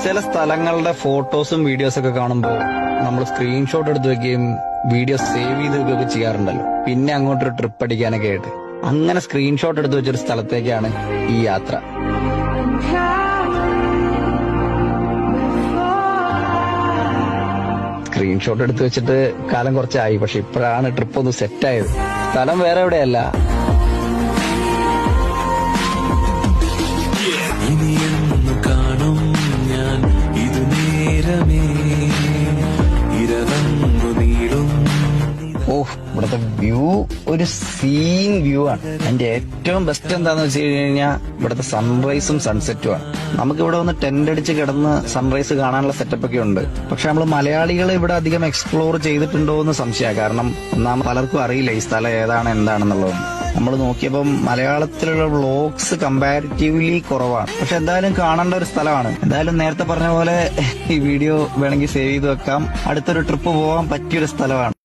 ചില സ്ഥലങ്ങളുടെ ഫോട്ടോസും വീഡിയോസും ഒക്കെ കാണുമ്പോൾ നമ്മൾ സ്ക്രീൻഷോട്ട് എടുത്ത് വെക്കുകയും വീഡിയോ സേവ് ചെയ്ത് വെക്കുകയൊക്കെ ചെയ്യാറുണ്ടല്ലോ. പിന്നെ അങ്ങോട്ടൊരു ട്രിപ്പ് അടിക്കാനൊക്കെ ആയിട്ട് അങ്ങനെ സ്ക്രീൻഷോട്ട് എടുത്ത് വെച്ചൊരു സ്ഥലത്തേക്കാണ് ഈ യാത്ര. സ്ക്രീൻഷോട്ട് എടുത്ത് വെച്ചിട്ട് കാലം കുറച്ചായി, പക്ഷെ ഇപ്പോഴാണ് ട്രിപ്പ് ഒന്ന് സെറ്റായത്. സ്ഥലം വേറെ എവിടെയല്ല, ഇനിയെന്നു കാണും ഞാൻ ഇതു നേരമേ ഇരവങ്ങു നീളും. ഇവിടുത്തെ വ്യൂ ഒരു സീൻ വ്യൂ ആണ്. അതിന്റെ ഏറ്റവും ബെസ്റ്റ് എന്താന്ന് വെച്ച് കഴിഞ്ഞാൽ ഇവിടുത്തെ സൺറൈസും സൺസെറ്റും ആണ്. നമുക്കിവിടെ ഒന്ന് ടെന്റ് അടിച്ച് കിടന്ന് സൺറൈസ് കാണാനുള്ള സെറ്റപ്പ് ഒക്കെ ഉണ്ട്. പക്ഷെ നമ്മൾ മലയാളികൾ ഇവിടെ അധികം എക്സ്പ്ലോർ ചെയ്തിട്ടുണ്ടോ എന്ന് സംശയമാണ്. കാരണം പലർക്കും അറിയില്ല ഈ സ്ഥലം ഏതാണ് എന്താണെന്നുള്ളത്. നമ്മൾ നോക്കിയപ്പം മലയാളത്തിലുള്ള വ്ളോഗ്സ് കമ്പാരിറ്റീവ്ലി കുറവാണ്. പക്ഷെ എന്തായാലും കാണേണ്ട ഒരു സ്ഥലമാണ്. എന്തായാലും നേരത്തെ പറഞ്ഞ പോലെ ഈ വീഡിയോ വേണമെങ്കിൽ സേവ് ചെയ്ത് വെക്കാം. അടുത്തൊരു ട്രിപ്പ് പോകാൻ പറ്റിയൊരു സ്ഥലമാണ്.